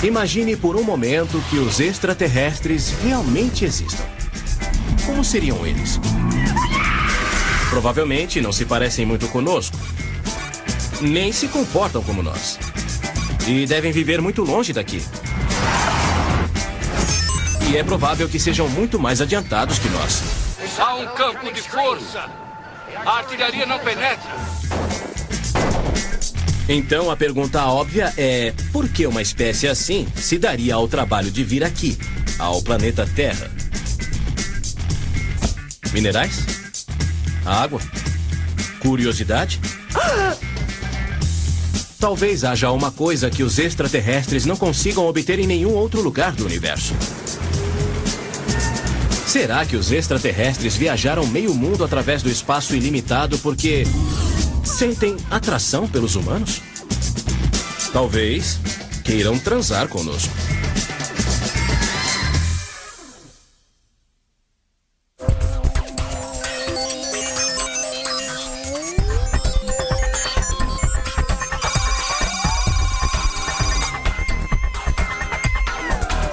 Imagine por um momento que os extraterrestres realmente existam. Como seriam eles? Provavelmente não se parecem muito conosco. Nem se comportam como nós. E devem viver muito longe daqui. E é provável que sejam muito mais adiantados que nós. Há um campo de força. A artilharia não penetra. Então a pergunta óbvia é: por que uma espécie assim se daria ao trabalho de vir aqui, ao planeta Terra? Minerais? Água? Curiosidade? Talvez haja uma coisa que os extraterrestres não consigam obter em nenhum outro lugar do universo. Será que os extraterrestres viajaram meio mundo através do espaço ilimitado porque sentem atração pelos humanos? Talvez queiram transar conosco.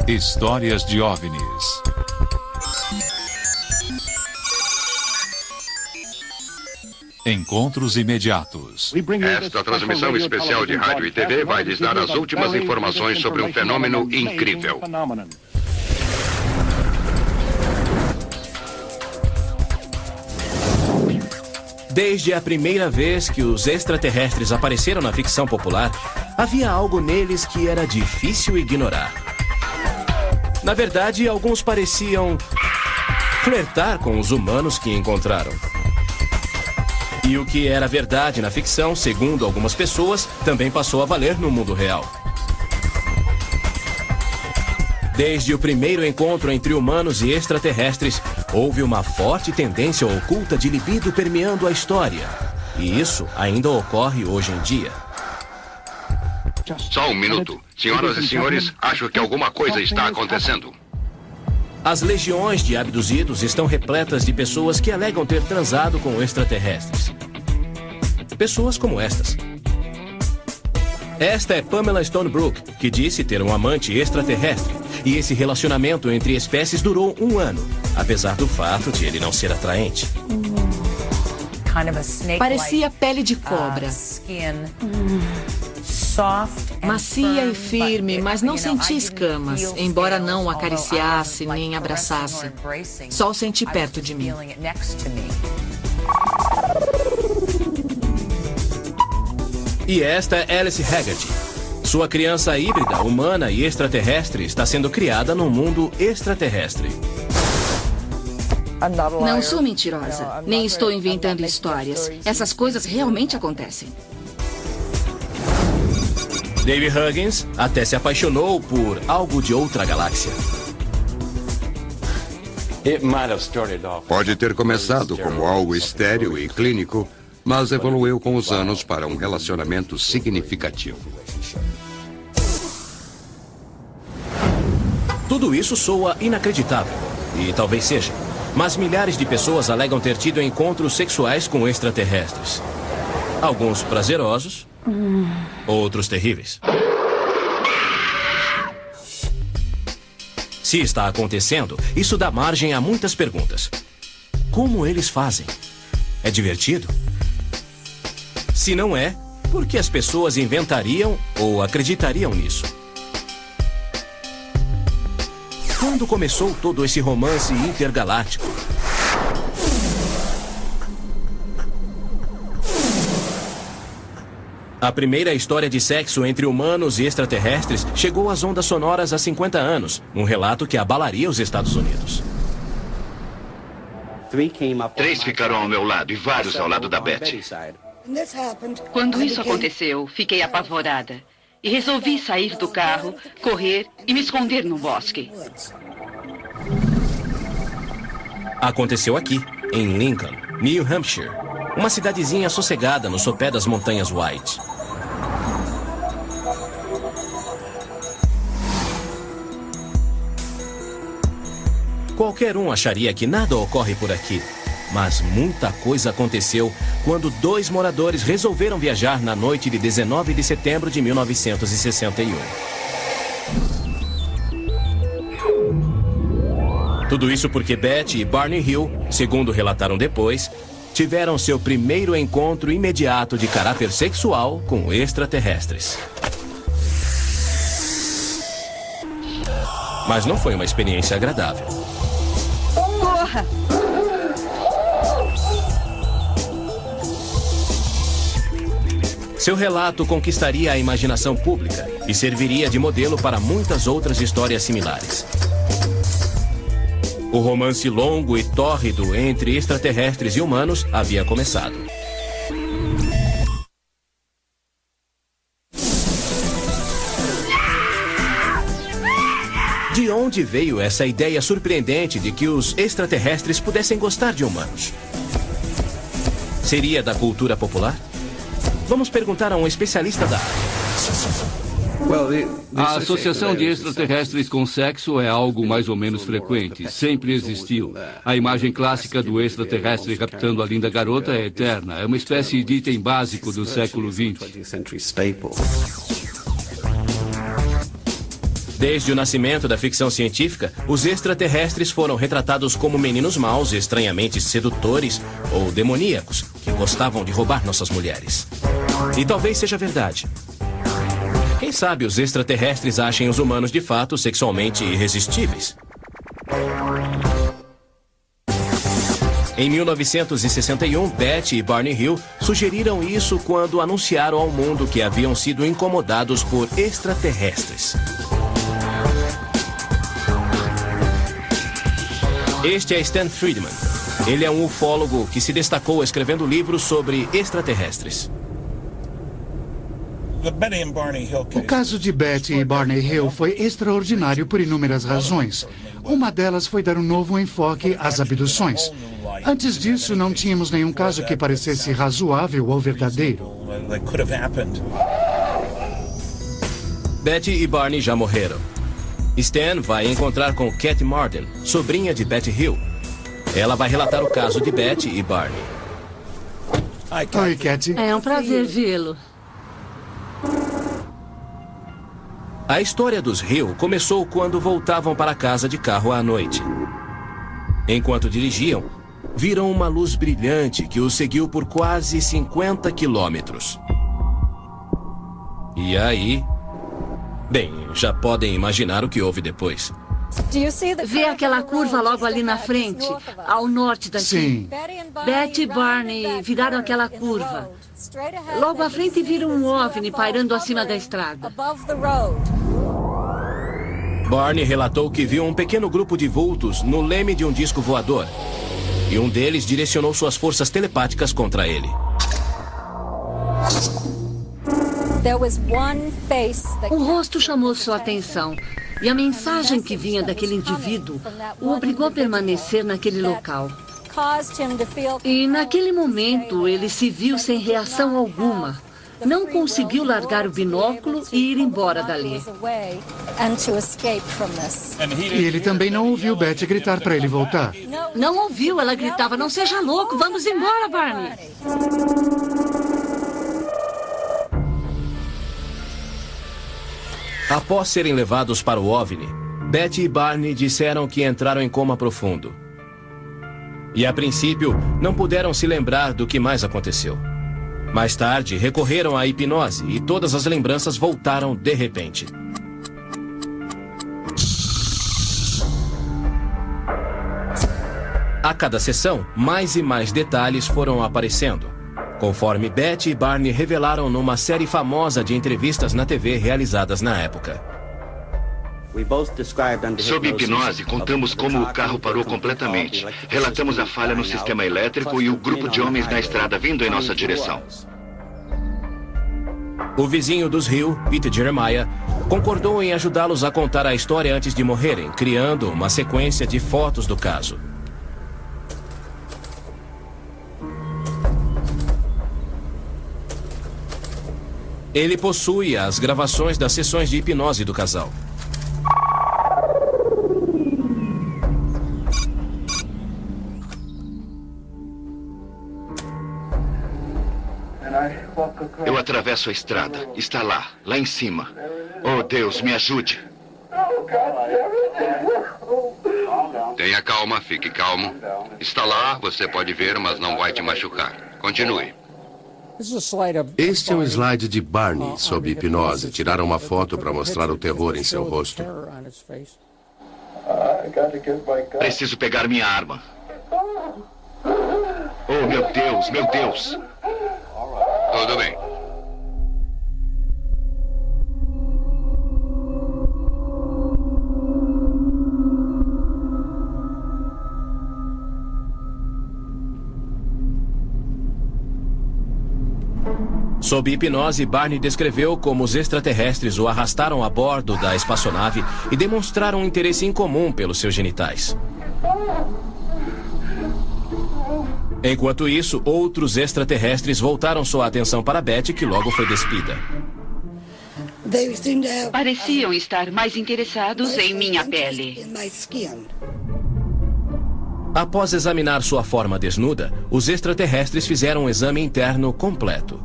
Histórias de OVNIs. Encontros imediatos. Esta transmissão especial de rádio e TV vai lhes dar as últimas informações sobre um fenômeno incrível. Desde a primeira vez que os extraterrestres apareceram na ficção popular, havia algo neles que era difícil ignorar. Na verdade, alguns pareciam flertar com os humanos que encontraram. E o que era verdade na ficção, segundo algumas pessoas, também passou a valer no mundo real. Desde o primeiro encontro entre humanos e extraterrestres, houve uma forte tendência oculta de libido permeando a história. E isso ainda ocorre hoje em dia. Só um minuto. Senhoras e senhores, acho que alguma coisa está acontecendo. As legiões de abduzidos estão repletas de pessoas que alegam ter transado com extraterrestres. Pessoas como estas. Esta é Pamela Stonebrook, que disse ter um amante extraterrestre. E esse relacionamento entre espécies durou 1 ano, apesar do fato de ele não ser atraente. Parecia pele de cobra. Macia e firme, mas não senti escamas, embora não o acariciasse nem abraçasse. Só o senti perto de mim. E esta é Alice Haggerty. Sua criança híbrida, humana e extraterrestre está sendo criada num mundo extraterrestre. Não sou mentirosa, nem estou inventando histórias. Essas coisas realmente acontecem. Dave Huggins até se apaixonou por algo de outra galáxia. Pode ter começado como algo estéril e clínico, mas evoluiu com os anos para um relacionamento significativo. Tudo isso soa inacreditável, e talvez seja. Mas milhares de pessoas alegam ter tido encontros sexuais com extraterrestres. Alguns prazerosos, outros terríveis. Se está acontecendo, isso dá margem a muitas perguntas. Como eles fazem? É divertido? Se não é, por que as pessoas inventariam ou acreditariam nisso? Quando começou todo esse romance intergaláctico? A primeira história de sexo entre humanos e extraterrestres chegou às ondas sonoras há 50 anos, um relato que abalaria os Estados Unidos. 3 ficaram ao meu lado e vários ao lado da Betty. Quando isso aconteceu, fiquei apavorada e resolvi sair do carro, correr e me esconder no bosque. Aconteceu aqui, em Lincoln, New Hampshire, uma cidadezinha sossegada no sopé das montanhas White. Qualquer um acharia que nada ocorre por aqui, mas muita coisa aconteceu quando 2 moradores resolveram viajar na noite de 19 de setembro de 1961. Tudo isso porque Betty e Barney Hill, segundo relataram depois, tiveram seu primeiro encontro imediato de caráter sexual com extraterrestres. Mas não foi uma experiência agradável. Corra! Seu relato conquistaria a imaginação pública e serviria de modelo para muitas outras histórias similares. O romance longo e tórrido entre extraterrestres e humanos havia começado. De onde veio essa ideia surpreendente de que os extraterrestres pudessem gostar de humanos? Seria da cultura popular? Vamos perguntar a um especialista da área. A associação de extraterrestres com sexo é algo mais ou menos frequente. Sempre existiu. A imagem clássica do extraterrestre raptando a linda garota é eterna. É uma espécie de item básico do século XX. Desde o nascimento da ficção científica, os extraterrestres foram retratados como meninos maus, estranhamente sedutores ou demoníacos, que gostavam de roubar nossas mulheres. E talvez seja verdade. Quem sabe os extraterrestres achem os humanos de fato sexualmente irresistíveis. Em 1961, Betty e Barney Hill sugeriram isso quando anunciaram ao mundo que haviam sido incomodados por extraterrestres. Este é Stan Friedman. Ele é um ufólogo que se destacou escrevendo livros sobre extraterrestres. O caso de Betty e Barney Hill foi extraordinário por inúmeras razões. Uma delas foi dar um novo enfoque às abduções. Antes disso, não tínhamos nenhum caso que parecesse razoável ou verdadeiro. Betty e Barney já morreram. Stan vai encontrar com Kathy Marden, sobrinha de Betty Hill. Ela vai relatar o caso de Betty e Barney. Oi, Kathy. É um prazer vê-lo. A história dos Hill começou quando voltavam para casa de carro à noite. Enquanto dirigiam, viram uma luz brilhante que os seguiu por quase 50 quilômetros. E aí... Bem, já podem imaginar o que houve depois. Vê aquela curva logo ali na frente, ao norte daqui? Sim. Betty e Barney viraram aquela curva. Logo à frente viram um OVNI pairando acima da estrada. Barney relatou que viu um pequeno grupo de vultos no leme de um disco voador. E um deles direcionou suas forças telepáticas contra ele. Um rosto chamou sua atenção. E a mensagem que vinha daquele indivíduo o obrigou a permanecer naquele local. E naquele momento ele se viu sem reação alguma. Não conseguiu largar o binóculo e ir embora dali. E ele também não ouviu Betty gritar para ele voltar. Não ouviu, ela gritava, não seja louco, vamos embora, Barney. Após serem levados para o OVNI, Betty e Barney disseram que entraram em coma profundo. E a princípio, não puderam se lembrar do que mais aconteceu. Mais tarde, recorreram à hipnose e todas as lembranças voltaram de repente. A cada sessão, mais e mais detalhes foram aparecendo, conforme Betty e Barney revelaram numa série famosa de entrevistas na TV realizadas na época. Sob hipnose, contamos como o carro parou completamente. Relatamos a falha no sistema elétrico e o grupo de homens na estrada vindo em nossa direção. O vizinho dos Hill, Peter Jeremiah, concordou em ajudá-los a contar a história antes de morrerem, criando uma sequência de fotos do caso. Ele possui as gravações das sessões de hipnose do casal. Eu atravesso a estrada. Está lá, lá em cima. Oh, Deus, me ajude. Tenha calma, fique calmo. Está lá, você pode ver, mas não vai te machucar. Continue. Este é um slide de Barney sob hipnose. Tiraram uma foto para mostrar o terror em seu rosto. Preciso pegar minha arma. Oh, meu Deus, meu Deus. Tudo bem. Sob hipnose, Barney descreveu como os extraterrestres o arrastaram a bordo da espaçonave e demonstraram um interesse incomum pelos seus genitais. Enquanto isso, outros extraterrestres voltaram sua atenção para Betty, que logo foi despida. Pareciam estar mais interessados em minha pele. Após examinar sua forma desnuda, os extraterrestres fizeram um exame interno completo.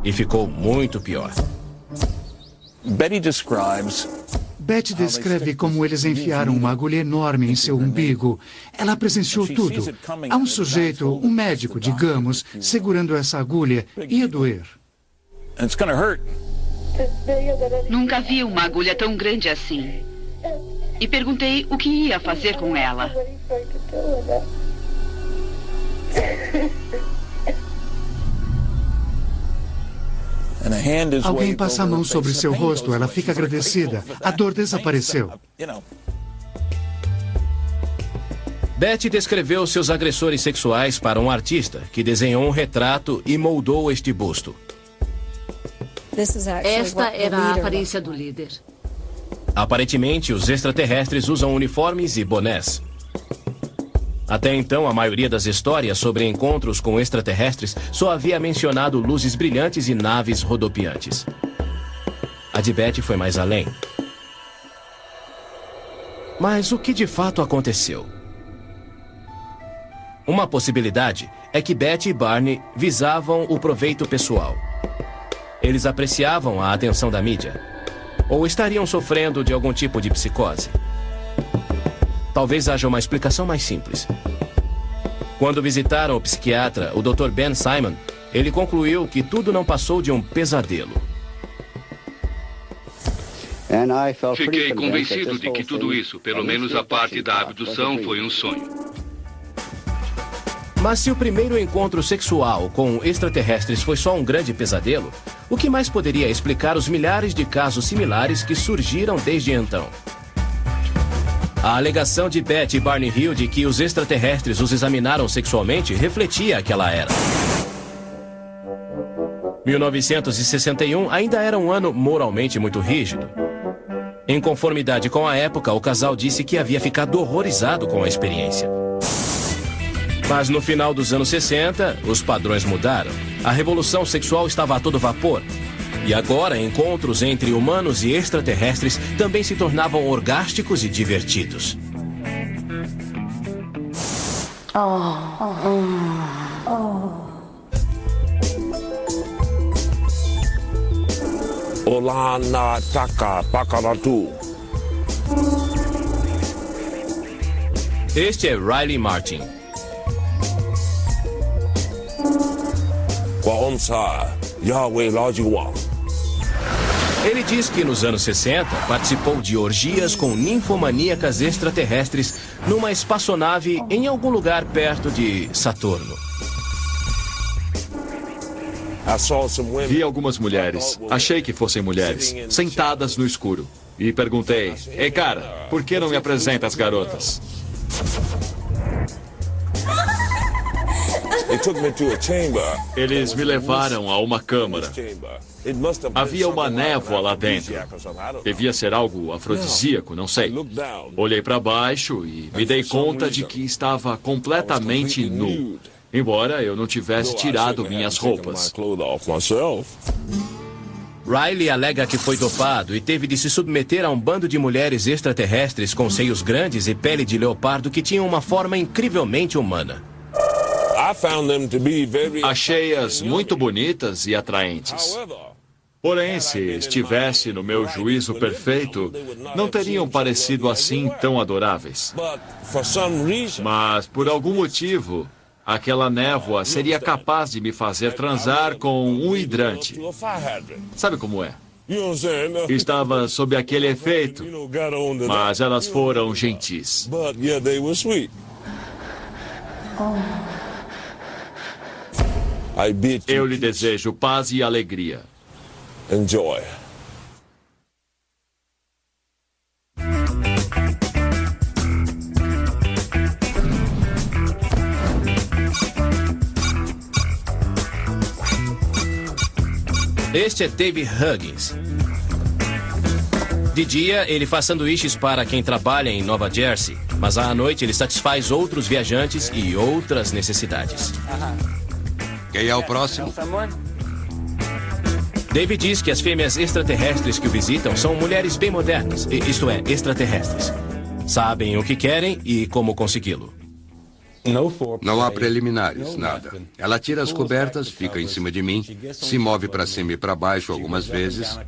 E ficou muito pior. Betty descreve como eles enfiaram uma agulha enorme em seu umbigo. Ela presenciou tudo. Há um sujeito, um médico, digamos, segurando essa agulha. Ia doer. Nunca vi uma agulha tão grande assim. E perguntei o que ia fazer com ela. Alguém passa a mão sobre seu rosto, ela fica agradecida. A dor desapareceu. Betty descreveu seus agressores sexuais para um artista, que desenhou um retrato e moldou este busto. Esta era a aparência do líder. Aparentemente, os extraterrestres usam uniformes e bonés. Até então, a maioria das histórias sobre encontros com extraterrestres só havia mencionado luzes brilhantes e naves rodopiantes. A de Betty foi mais além. Mas o que de fato aconteceu? Uma possibilidade é que Betty e Barney visavam o proveito pessoal. Eles apreciavam a atenção da mídia. Ou estariam sofrendo de algum tipo de psicose. Talvez haja uma explicação mais simples. Quando visitaram o psiquiatra, o Dr. Ben Simon, ele concluiu que tudo não passou de um pesadelo. Fiquei convencido de que tudo isso, pelo menos a parte da abdução, foi um sonho. Mas se o primeiro encontro sexual com extraterrestres foi só um grande pesadelo, o que mais poderia explicar os milhares de casos similares que surgiram desde então? A alegação de Betty e Barney Hill de que os extraterrestres os examinaram sexualmente refletia aquela era. 1961 ainda era um ano moralmente muito rígido. Em conformidade com a época, o casal disse que havia ficado horrorizado com a experiência. Mas no final dos anos 60, os padrões mudaram. A revolução sexual estava a todo vapor. E agora, encontros entre humanos e extraterrestres também se tornavam orgásticos e divertidos. Olá na taka pakaratu. Este é Riley Martin. Ele diz que nos anos 60 participou de orgias com ninfomaníacas extraterrestres numa espaçonave em algum lugar perto de Saturno. Vi algumas mulheres, achei que fossem mulheres, sentadas no escuro. E perguntei, ei cara, por que não me apresenta as garotas? Eles me levaram a uma câmara. Havia uma névoa lá dentro. Devia ser algo afrodisíaco, não sei. Olhei para baixo e me dei conta de que estava completamente nu, embora eu não tivesse tirado minhas roupas. Riley alega que foi dopado e teve de se submeter a um bando de mulheres extraterrestres com seios grandes e pele de leopardo que tinham uma forma incrivelmente humana. Achei-as muito bonitas e atraentes. Porém, se estivesse no meu juízo perfeito, não teriam parecido assim tão adoráveis. Mas, por algum motivo, aquela névoa seria capaz de me fazer transar com um hidrante. Sabe como é? Estava sob aquele efeito, mas elas foram gentis. Eu lhe desejo paz e alegria. Enjoy. Este é David Huggins. De dia, ele faz sanduíches para quem trabalha em Nova Jersey, mas à noite ele satisfaz outros viajantes e outras necessidades. Quem é o próximo? David diz que as fêmeas extraterrestres que o visitam são mulheres bem modernas, isto é, extraterrestres. Sabem o que querem e como consegui-lo. Não há preliminares, nada. Ela tira as cobertas, fica em cima de mim, se move para cima e para baixo algumas vezes,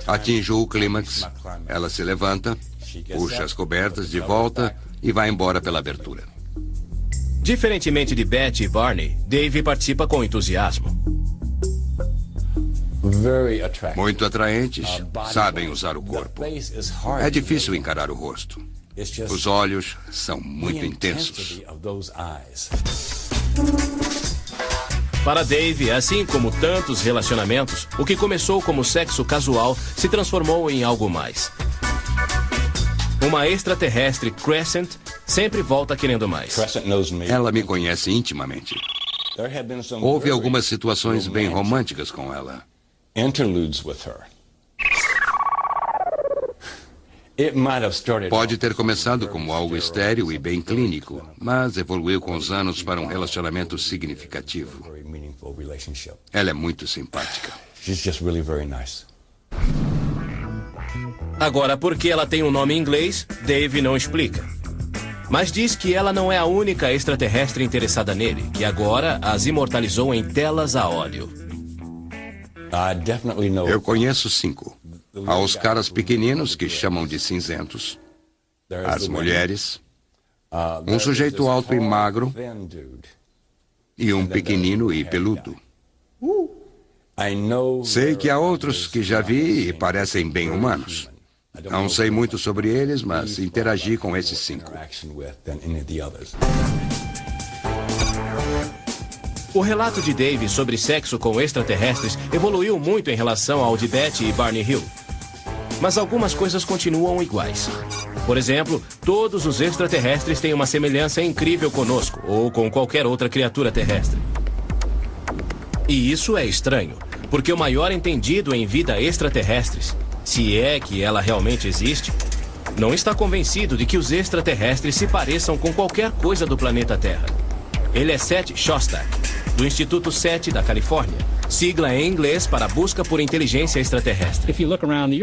atinge o clímax, ela se levanta, puxa as cobertas de volta e vai embora pela abertura. Diferentemente de Betty e Barney, Dave participa com entusiasmo. Muito atraentes, sabem usar o corpo. É difícil encarar o rosto. Os olhos são muito intensos. Para Dave, assim como tantos relacionamentos, o que começou como sexo casual se transformou em algo mais. Uma extraterrestre, Crescent, sempre volta querendo mais. Ela me conhece intimamente. Houve algumas situações bem românticas com ela. Pode ter começado como algo estéril e bem clínico, mas evoluiu com os anos para um relacionamento significativo. Ela é muito simpática. Agora, porque ela tem um nome em inglês, Dave não explica. Mas diz que ela não é a única extraterrestre interessada nele, que agora as imortalizou em telas a óleo. Eu conheço 5. Há os caras pequeninos que chamam de cinzentos. As mulheres. Um sujeito alto e magro. E um pequenino e peludo. Sei que há outros que já vi e parecem bem humanos. Não sei muito sobre eles, mas interagi com esses 5. O relato de Dave sobre sexo com extraterrestres evoluiu muito em relação ao de Betty e Barney Hill. Mas algumas coisas continuam iguais. Por exemplo, todos os extraterrestres têm uma semelhança incrível conosco ou com qualquer outra criatura terrestre. E isso é estranho, porque o maior entendido em vida extraterrestres, se é que ela realmente existe, não está convencido de que os extraterrestres se pareçam com qualquer coisa do planeta Terra. Ele é Seth Shostak, do Instituto SETI da Califórnia, sigla em inglês para busca por inteligência extraterrestre.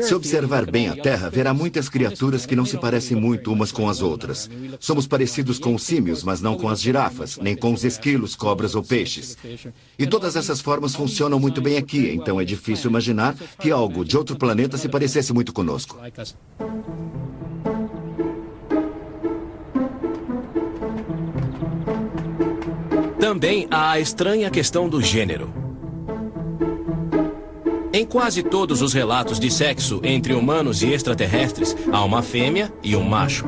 Se observar bem a Terra, verá muitas criaturas que não se parecem muito umas com as outras. Somos parecidos com os símios, mas não com as girafas, nem com os esquilos, cobras ou peixes. E todas essas formas funcionam muito bem aqui, então é difícil imaginar que algo de outro planeta se parecesse muito conosco. Também há a estranha questão do gênero. Em quase todos os relatos de sexo entre humanos e extraterrestres, há uma fêmea e um macho.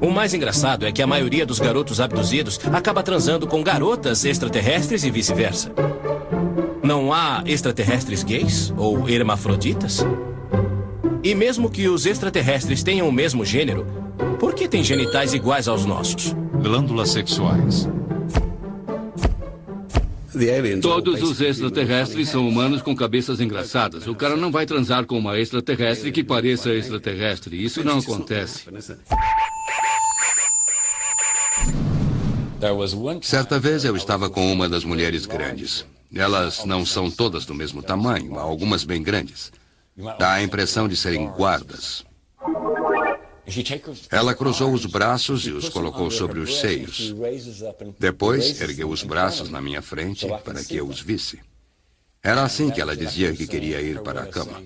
O mais engraçado é que a maioria dos garotos abduzidos acaba transando com garotas extraterrestres e vice-versa. Não há extraterrestres gays ou hermafroditas? E mesmo que os extraterrestres tenham o mesmo gênero, por que têm genitais iguais aos nossos? Glândulas sexuais. Todos os extraterrestres são humanos com cabeças engraçadas. O cara não vai transar com uma extraterrestre que pareça extraterrestre. Isso não acontece. Certa vez eu estava com uma das mulheres grandes. Elas não são todas do mesmo tamanho, há algumas bem grandes. Dá a impressão de serem guardas. Ela cruzou os braços e os colocou sobre os seios. Depois, ergueu os braços na minha frente para que eu os visse. Era assim que ela dizia que queria ir para a cama.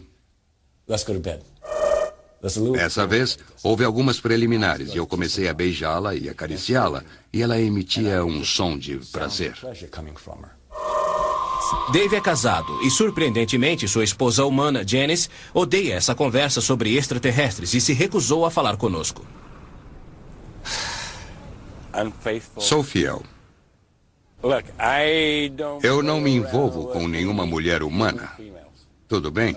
Dessa vez, houve algumas preliminares e eu comecei a beijá-la e acariciá-la, e ela emitia um som de prazer. Dave é casado e, surpreendentemente, sua esposa humana, Janice, odeia essa conversa sobre extraterrestres e se recusou a falar conosco. Sou fiel. Eu não me envolvo com nenhuma mulher humana. Tudo bem?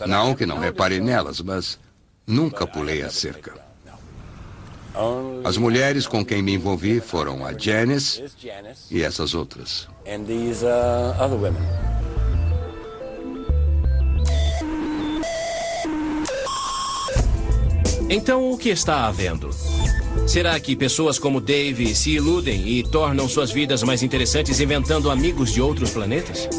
Não que não repare nelas, mas nunca pulei a cerca. As mulheres com quem me envolvi foram a Janice e essas outras. Então, o que está havendo? Será que pessoas como Dave se iludem e tornam suas vidas mais interessantes inventando amigos de outros planetas?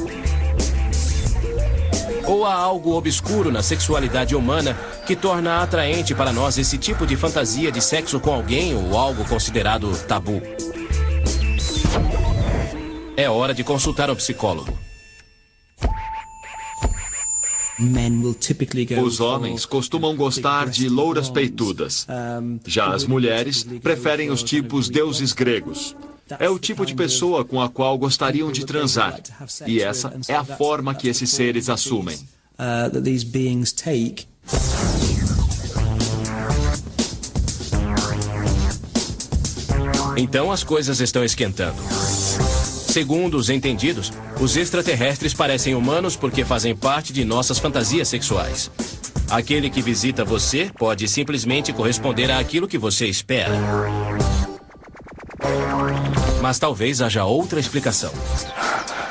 Ou há algo obscuro na sexualidade humana que torna atraente para nós esse tipo de fantasia de sexo com alguém ou algo considerado tabu? É hora de consultar um psicólogo. Os homens costumam gostar de louras peitudas. Já as mulheres preferem os tipos deuses gregos. É o tipo de pessoa com a qual gostariam de transar. E essa é a forma que esses seres assumem. Então as coisas estão esquentando. Segundo os entendidos, os extraterrestres parecem humanos porque fazem parte de nossas fantasias sexuais. Aquele que visita você pode simplesmente corresponder àquilo que você espera. Mas talvez haja outra explicação.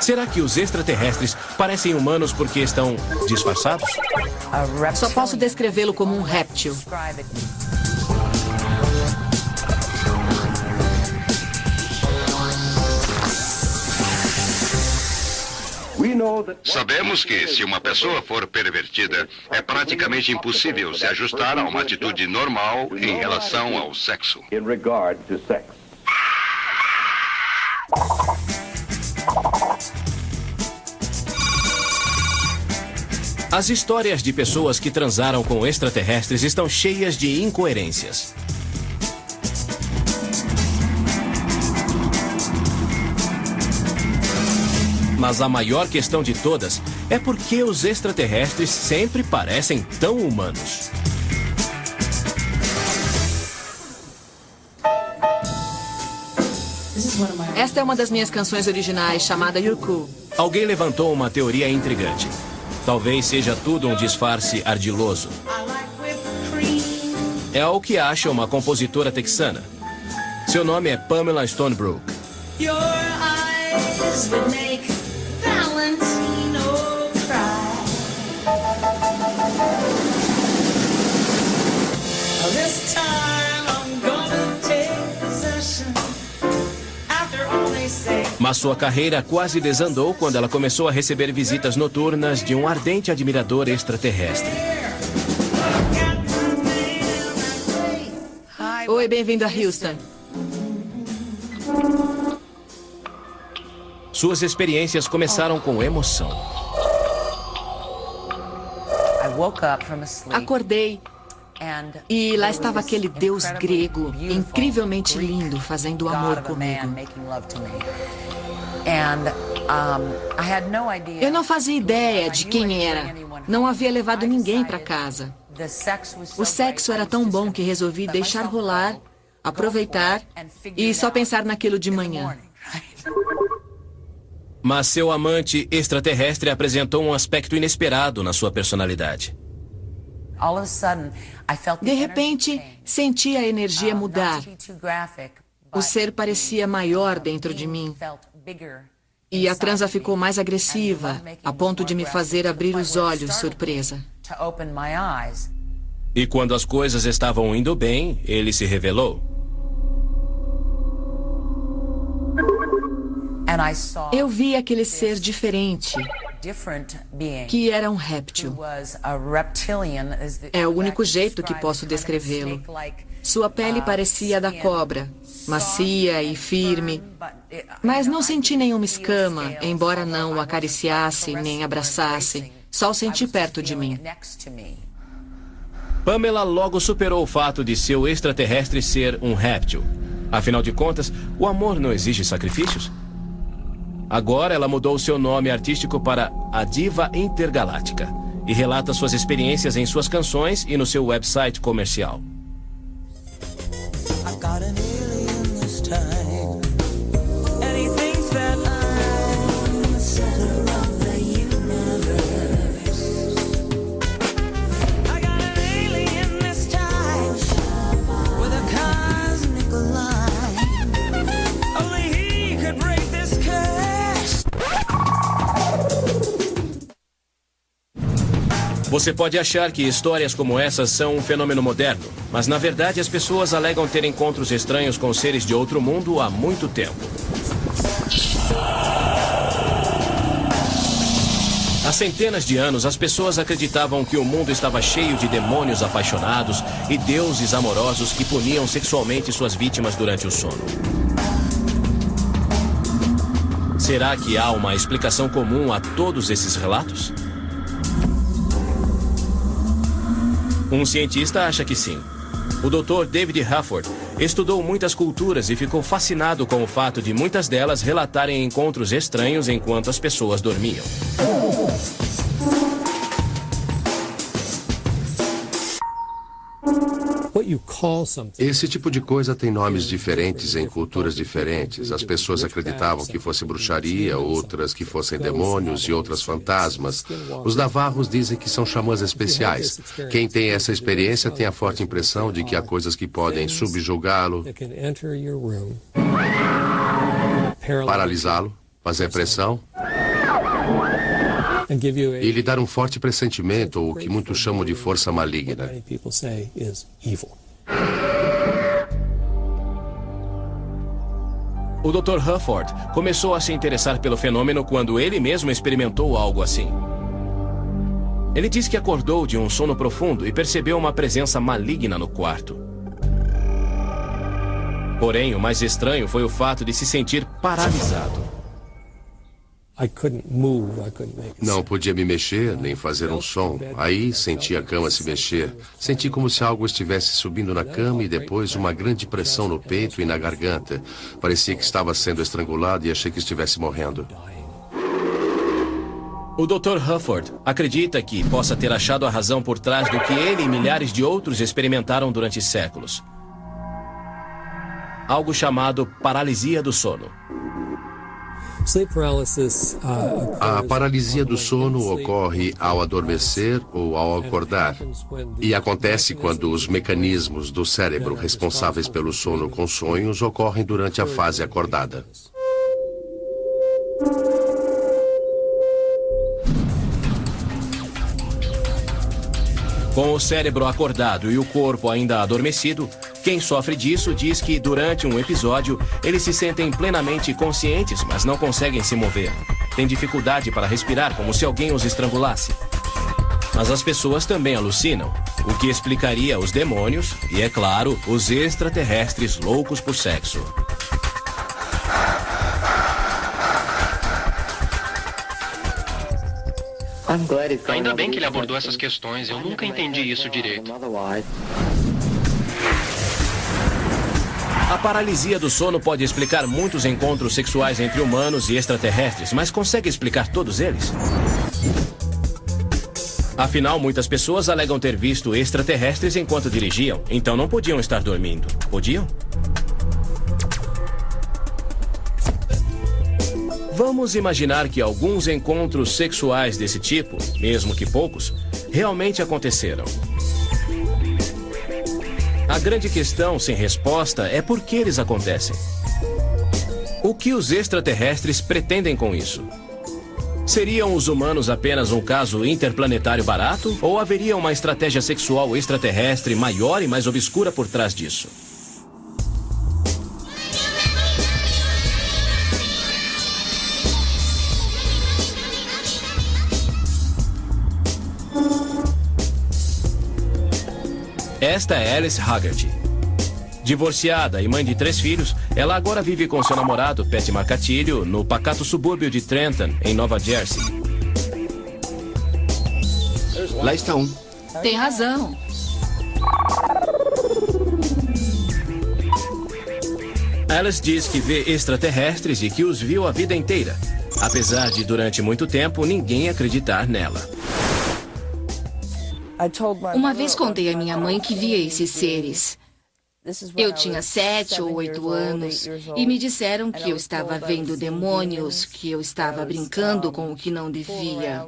Será que os extraterrestres parecem humanos porque estão disfarçados? Só posso descrevê-lo como um réptil. Sabemos que, se uma pessoa for pervertida, é praticamente impossível se ajustar a uma atitude normal em relação ao sexo. As histórias de pessoas que transaram com extraterrestres estão cheias de incoerências. Mas a maior questão de todas é por que os extraterrestres sempre parecem tão humanos. Esta é uma das minhas canções originais, chamada You're Cool. Alguém levantou uma teoria intrigante. Talvez seja tudo um disfarce ardiloso. É o que acha uma compositora texana. Seu nome é Pamela Stonebrook. Your eyes would make Valentino cry. This time I'm gonna take possession. After all they say. Mas sua carreira quase desandou quando ela começou a receber visitas noturnas de um ardente admirador extraterrestre. Oi, bem-vindo a Houston. Suas experiências começaram com emoção. Acordei e lá estava aquele deus grego, incrivelmente lindo, fazendo amor comigo. Eu não fazia ideia de quem era. Não havia levado ninguém para casa. O sexo era tão bom que resolvi deixar rolar, aproveitar e só pensar naquilo de manhã. Mas seu amante extraterrestre apresentou um aspecto inesperado na sua personalidade. De repente, senti a energia mudar. O ser parecia maior dentro de mim. E a transa ficou mais agressiva, a ponto de me fazer abrir os olhos, surpresa. E quando as coisas estavam indo bem, ele se revelou. Eu vi aquele ser diferente, que era um réptil. É o único jeito que posso descrevê-lo. Sua pele parecia a da cobra, macia e firme, mas não senti nenhuma escama, embora não o acariciasse nem abraçasse. Só o senti perto de mim. Pamela logo superou o fato de seu extraterrestre ser um réptil. Afinal de contas, o amor não exige sacrifícios? Agora ela mudou seu nome artístico para A Diva Intergaláctica e relata suas experiências em suas canções e no seu website comercial. Você pode achar que histórias como essas são um fenômeno moderno, mas na verdade as pessoas alegam ter encontros estranhos com seres de outro mundo há muito tempo. Há centenas de anos, as pessoas acreditavam que o mundo estava cheio de demônios apaixonados e deuses amorosos que puniam sexualmente suas vítimas durante o sono. Será que há uma explicação comum a todos esses relatos? Um cientista acha que sim. O Dr. David Hufford estudou muitas culturas e ficou fascinado com o fato de muitas delas relatarem encontros estranhos enquanto as pessoas dormiam. Esse tipo de coisa tem nomes diferentes em culturas diferentes. As pessoas acreditavam que fosse bruxaria, outras que fossem demônios e outras fantasmas. Os navarros dizem que são xamãs especiais. Quem tem essa experiência tem a forte impressão de que há coisas que podem subjugá-lo, paralisá-lo, fazer pressão e lhe dar um forte pressentimento, ou o que muitos chamam de força maligna. O Dr. Hufford começou a se interessar pelo fenômeno quando ele mesmo experimentou algo assim. Ele diz que acordou de um sono profundo e percebeu uma presença maligna no quarto. Porém, o mais estranho foi o fato de se sentir paralisado. Não podia me mexer, nem fazer um som. Aí senti a cama se mexer. Senti como se algo estivesse subindo na cama e depois uma grande pressão no peito e na garganta. Parecia que estava sendo estrangulado e achei que estivesse morrendo. O Dr. Hufford acredita que possa ter achado a razão por trás do que ele e milhares de outros experimentaram durante séculos. Algo chamado paralisia do sono. A paralisia do sono ocorre ao adormecer ou ao acordar. E acontece quando os mecanismos do cérebro responsáveis pelo sono com sonhos ocorrem durante a fase acordada. Com o cérebro acordado e o corpo ainda adormecido, quem sofre disso diz que durante um episódio eles se sentem plenamente conscientes, mas não conseguem se mover. Têm dificuldade para respirar, como se alguém os estrangulasse. Mas as pessoas também alucinam, o que explicaria os demônios e, é claro, os extraterrestres loucos por sexo. Ainda bem que ele abordou essas questões. Eu nunca entendi isso direito. A paralisia do sono pode explicar muitos encontros sexuais entre humanos e extraterrestres, mas consegue explicar todos eles? Afinal, muitas pessoas alegam ter visto extraterrestres enquanto dirigiam, então não podiam estar dormindo. Podiam? Vamos imaginar que alguns encontros sexuais desse tipo, mesmo que poucos, realmente aconteceram. A grande questão sem resposta é por que eles acontecem. O que os extraterrestres pretendem com isso? Seriam os humanos apenas um caso interplanetário barato? Ou haveria uma estratégia sexual extraterrestre maior e mais obscura por trás disso? Esta é Alice Haggerty. Divorciada e mãe de 3 filhos, ela agora vive com seu namorado, Pat Marcatillo, no pacato subúrbio de Trenton, em Nova Jersey. Lá está um. Tem razão. Alice diz que vê extraterrestres e que os viu a vida inteira, apesar de, durante muito tempo, ninguém acreditar nela. Uma vez contei à minha mãe que via esses seres. Eu tinha 7 ou 8 anos e me disseram que eu estava vendo demônios, que eu estava brincando com o que não devia.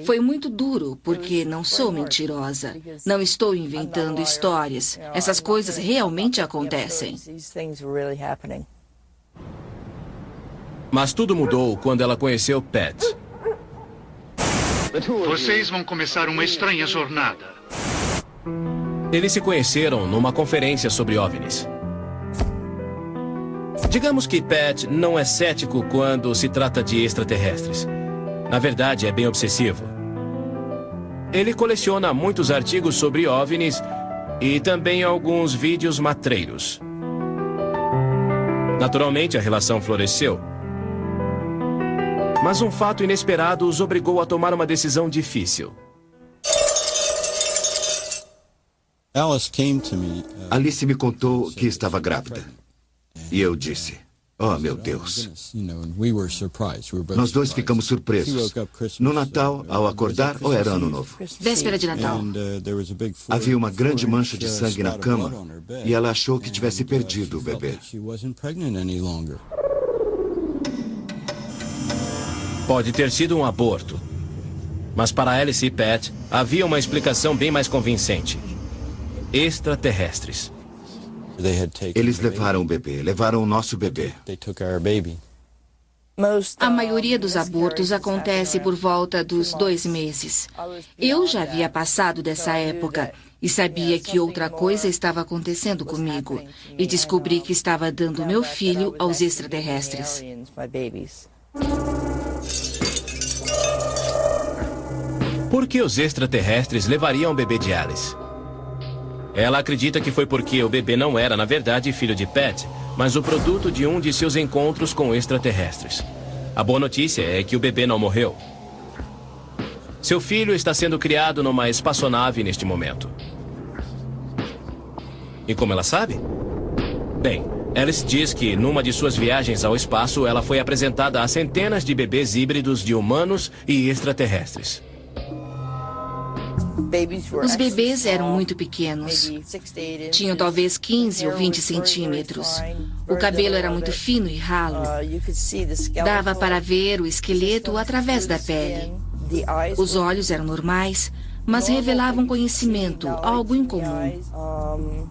Foi muito duro, porque não sou mentirosa. Não estou inventando histórias. Essas coisas realmente acontecem. Mas tudo mudou quando ela conheceu Pat. Vocês vão começar uma estranha jornada. Eles se conheceram numa conferência sobre OVNIs. Digamos que Pat não é cético quando se trata de extraterrestres. Na verdade, é bem obsessivo. Ele coleciona muitos artigos sobre OVNIs e também alguns vídeos matreiros. Naturalmente, a relação floresceu. Mas um fato inesperado os obrigou a tomar uma decisão difícil. Alice me contou que estava grávida. E eu disse, oh, meu Deus. Nós dois ficamos surpresos. No Natal, ao acordar, ou era Ano Novo? Véspera de Natal. Havia uma grande mancha de sangue na cama e ela achou que tivesse perdido o bebê. Pode ter sido um aborto. Mas para Alice e Pat, havia uma explicação bem mais convincente. Extraterrestres. Eles levaram o bebê, levaram o nosso bebê. A maioria dos abortos acontece por volta dos 2 meses. Eu já havia passado dessa época e sabia que outra coisa estava acontecendo comigo. E descobri que estava dando meu filho aos extraterrestres. Por que os extraterrestres levariam o bebê de Alice? Ela acredita que foi porque o bebê não era, na verdade, filho de Pat, mas o produto de um de seus encontros com extraterrestres. A boa notícia é que o bebê não morreu. Seu filho está sendo criado numa espaçonave neste momento. E como ela sabe? Bem, Alice diz que numa de suas viagens ao espaço, ela foi apresentada a centenas de bebês híbridos de humanos e extraterrestres. Os bebês eram muito pequenos. Tinham talvez 15 ou 20 centímetros. O cabelo era muito fino e ralo. Dava para ver o esqueleto através da pele. Os olhos eram normais, mas revelavam conhecimento, algo incomum.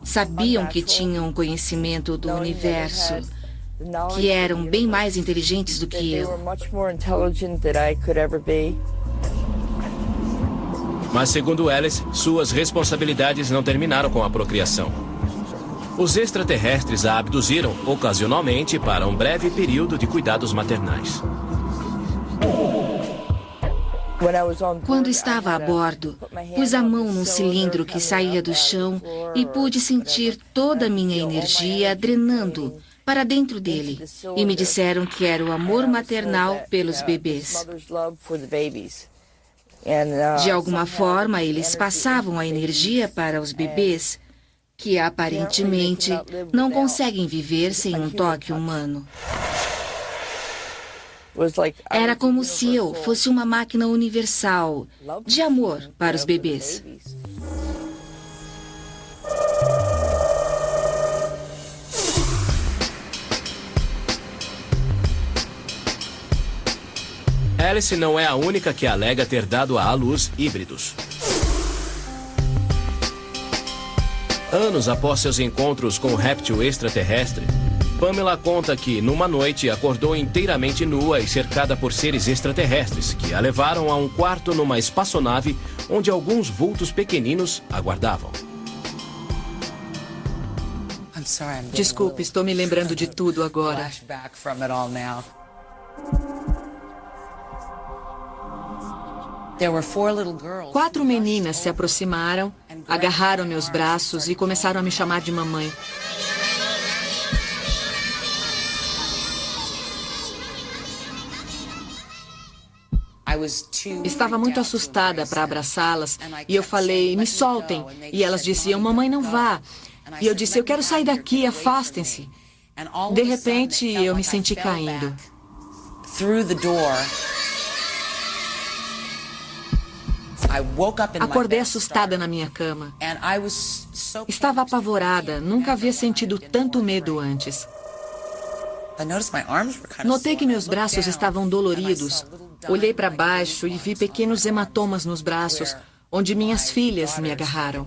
Sabiam que tinham conhecimento do universo, que eram bem mais inteligentes do que eu. Mas, segundo Alice, suas responsabilidades não terminaram com a procriação. Os extraterrestres a abduziram ocasionalmente para um breve período de cuidados maternais. Quando estava a bordo, pus a mão num cilindro que saía do chão e pude sentir toda a minha energia drenando para dentro dele. E me disseram que era o amor maternal pelos bebês. De alguma forma, eles passavam a energia para os bebês, que aparentemente não conseguem viver sem um toque humano. Era como se eu fosse uma máquina universal de amor para os bebês. Alice não é a única que alega ter dado à luz híbridos. Anos após seus encontros com o réptil extraterrestre, Pamela conta que, numa noite, acordou inteiramente nua e cercada por seres extraterrestres, que a levaram a um quarto numa espaçonave onde alguns vultos pequeninos aguardavam. Desculpe, estou me lembrando de tudo agora. 4 meninas se aproximaram agarraram meus braços e começaram a me chamar de mamãe. Estava muito assustada para abraçá-las e eu falei, me soltem. E elas diziam, mamãe, não vá. E eu disse, eu quero sair daqui, afastem-se. De repente, eu me senti caindo. Acordei assustada na minha cama. Estava apavorada, nunca havia sentido tanto medo antes. Notei que meus braços estavam doloridos. Olhei para baixo e vi pequenos hematomas nos braços, onde minhas filhas me agarraram.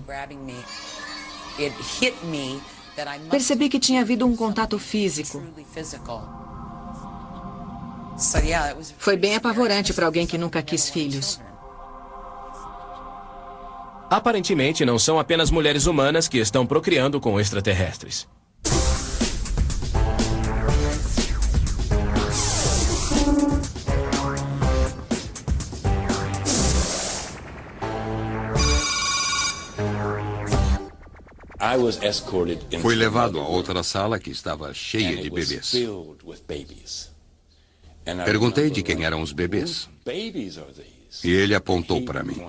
Percebi que tinha havido um contato físico. Foi bem apavorante para alguém que nunca quis filhos. Aparentemente, não são apenas mulheres humanas que estão procriando com extraterrestres. Fui levado a outra sala que estava cheia de bebês. Perguntei de quem eram os bebês. E ele apontou para mim.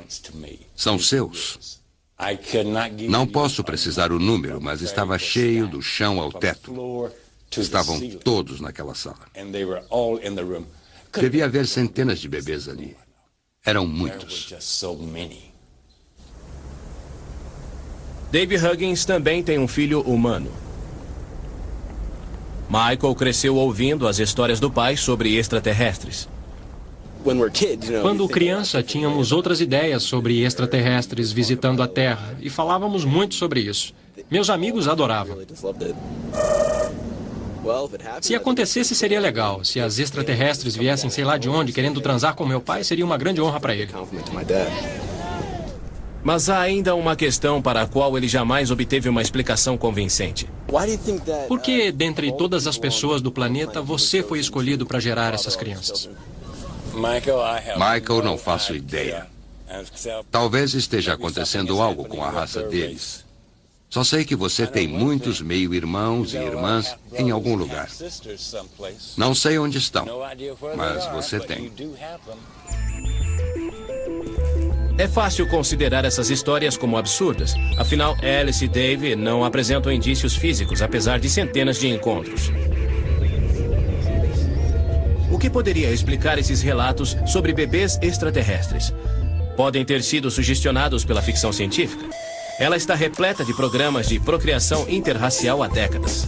São seus. Não posso precisar o número, mas estava cheio do chão ao teto. Estavam todos naquela sala. Devia haver centenas de bebês ali. Eram muitos. Dave Huggins também tem um filho humano. Michael cresceu ouvindo as histórias do pai sobre extraterrestres. Quando criança, tínhamos outras ideias sobre extraterrestres visitando a Terra e falávamos muito sobre isso. Meus amigos adoravam. Se acontecesse, seria legal. Se as extraterrestres viessem sei lá de onde, querendo transar com meu pai, seria uma grande honra para ele. Mas há ainda uma questão para a qual ele jamais obteve uma explicação convincente. Por que, dentre todas as pessoas do planeta, você foi escolhido para gerar essas crianças? Michael, não faço ideia. Talvez esteja acontecendo algo com a raça deles. Só sei que você tem muitos meio-irmãos e irmãs em algum lugar. Não sei onde estão, mas você tem. É fácil considerar essas histórias como absurdas. Afinal, Alice e Dave não apresentam indícios físicos, apesar de centenas de encontros. O que poderia explicar esses relatos sobre bebês extraterrestres? Podem ter sido sugestionados pela ficção científica? Ela está repleta de programas de procriação interracial há décadas.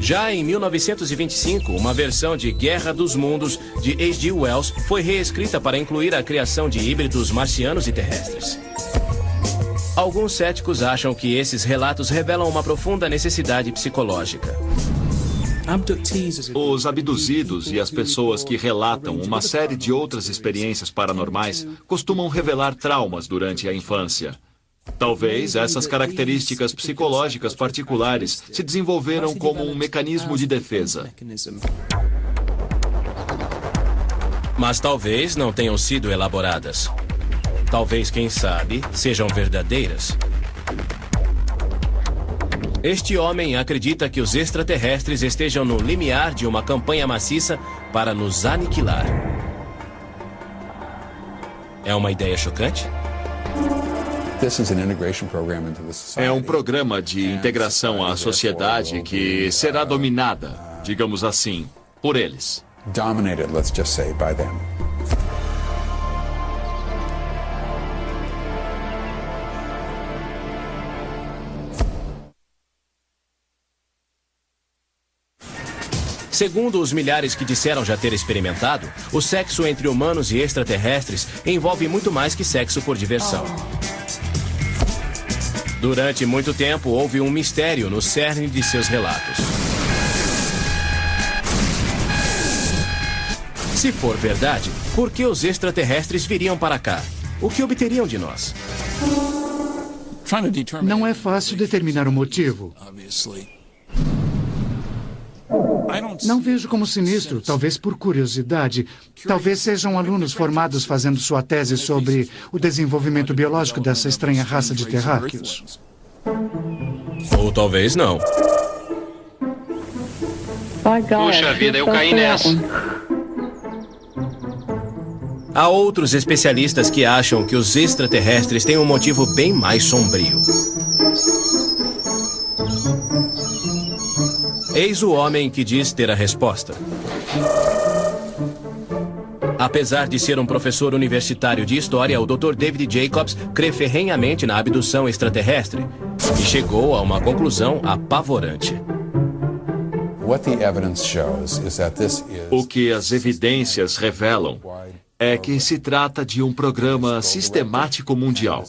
Já em 1925, uma versão de Guerra dos Mundos, de H.G. Wells, foi reescrita para incluir a criação de híbridos marcianos e terrestres. Alguns céticos acham que esses relatos revelam uma profunda necessidade psicológica. Os abduzidos e as pessoas que relatam uma série de outras experiências paranormais costumam revelar traumas durante a infância. Talvez essas características psicológicas particulares se desenvolveram como um mecanismo de defesa. Mas talvez não tenham sido elaboradas. Talvez, quem sabe, sejam verdadeiras. Este homem acredita que os extraterrestres estejam no limiar de uma campanha maciça para nos aniquilar. É uma ideia chocante? É um programa de integração à sociedade que será dominada, digamos assim, por eles. Segundo os milhares que disseram já ter experimentado, o sexo entre humanos e extraterrestres envolve muito mais que sexo por diversão. Durante muito tempo, houve um mistério no cerne de seus relatos. Se for verdade, por que os extraterrestres viriam para cá? O que obteriam de nós? Não é fácil determinar o motivo. Não vejo como sinistro, talvez por curiosidade. Talvez sejam alunos formados fazendo sua tese sobre o desenvolvimento biológico dessa estranha raça de terráqueos. Ou talvez não. Puxa vida, eu caí nessa. Há outros especialistas que acham que os extraterrestres têm um motivo bem mais sombrio. Eis o homem que diz ter a resposta. Apesar de ser um professor universitário de história, o Dr. David Jacobs crê ferrenhamente na abdução extraterrestre e chegou a uma conclusão apavorante. O que as evidências revelam é que se trata de um programa sistemático mundial.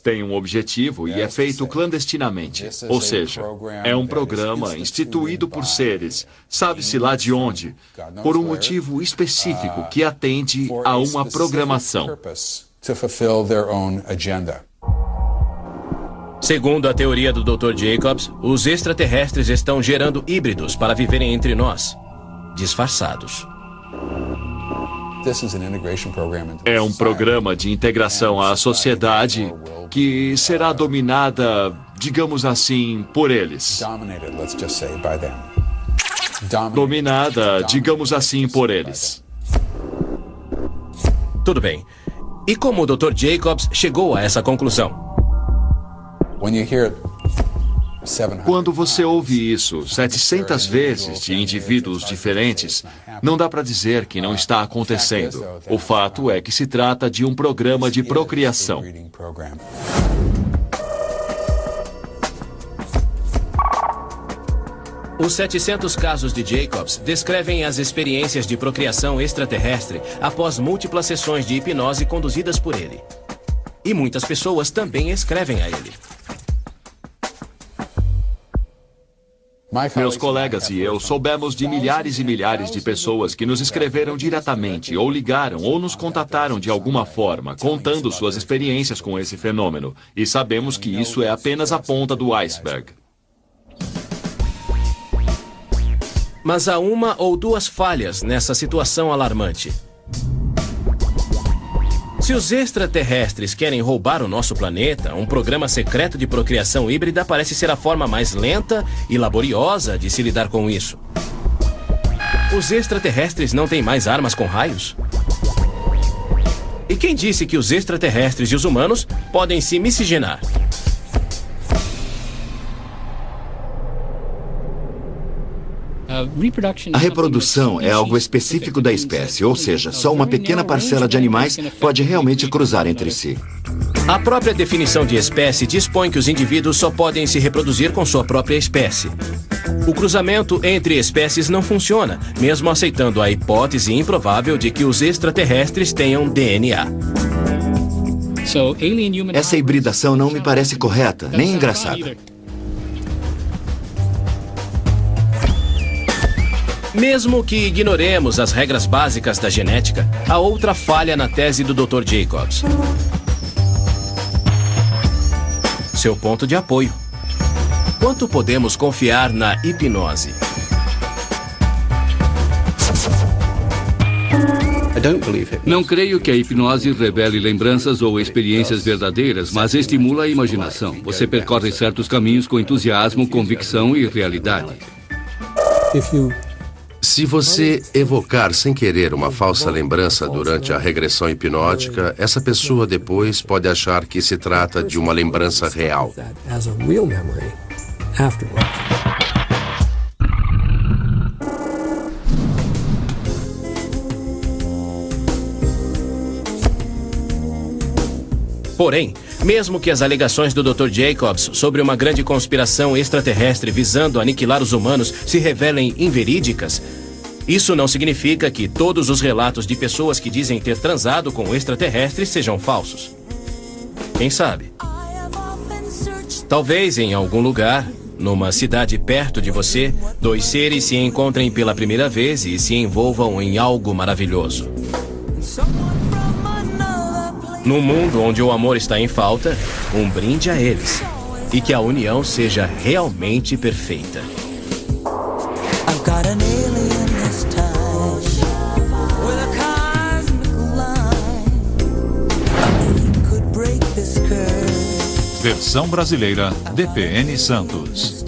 Tem um objetivo e é feito clandestinamente. Ou seja, é um programa instituído por seres, sabe-se lá de onde, por um motivo específico que atende a uma programação. Segundo a teoria do Dr. Jacobs, os extraterrestres estão gerando híbridos para viverem entre nós, disfarçados. É um programa de integração à sociedade que será dominada, digamos assim, por eles. Dominada, digamos assim, por eles. Tudo bem. E como o Dr. Jacobs chegou a essa conclusão? Quando você ouve isso 700 vezes de indivíduos diferentes, não dá para dizer que não está acontecendo. O fato é que se trata de um programa de procriação. Os 700 casos de Jacobs descrevem as experiências de procriação extraterrestre após múltiplas sessões de hipnose conduzidas por ele. E muitas pessoas também escrevem a ele. Meus colegas e eu soubemos de milhares e milhares de pessoas que nos escreveram diretamente, ou ligaram, ou nos contataram de alguma forma, contando suas experiências com esse fenômeno. E sabemos que isso é apenas a ponta do iceberg. Mas há uma ou duas falhas nessa situação alarmante. Se os extraterrestres querem roubar o nosso planeta, um programa secreto de procriação híbrida parece ser a forma mais lenta e laboriosa de se lidar com isso. Os extraterrestres não têm mais armas com raios? E quem disse que os extraterrestres e os humanos podem se miscigenar? A reprodução é algo específico da espécie, ou seja, só uma pequena parcela de animais pode realmente cruzar entre si. A própria definição de espécie dispõe que os indivíduos só podem se reproduzir com sua própria espécie. O cruzamento entre espécies não funciona, mesmo aceitando a hipótese improvável de que os extraterrestres tenham DNA. Essa hibridação não me parece correta, nem engraçada. Mesmo que ignoremos as regras básicas da genética, há outra falha na tese do Dr. Jacobs. Seu ponto de apoio. Quanto podemos confiar na hipnose? Não creio que a hipnose revele lembranças ou experiências verdadeiras, mas estimula a imaginação. Você percorre certos caminhos com entusiasmo, convicção e realidade. Se você evocar sem querer uma falsa lembrança durante a regressão hipnótica, essa pessoa depois pode achar que se trata de uma lembrança real. Porém, mesmo que as alegações do Dr. Jacobs sobre uma grande conspiração extraterrestre visando aniquilar os humanos se revelem inverídicas, isso não significa que todos os relatos de pessoas que dizem ter transado com extraterrestres sejam falsos. Quem sabe? Talvez em algum lugar, numa cidade perto de você, dois seres se encontrem pela primeira vez e se envolvam em algo maravilhoso. Num mundo onde o amor está em falta, um brinde a eles. E que a união seja realmente perfeita. I've got an alien this time, with a cosmic line, he could break this curse. Versão brasileira, DPN Santos.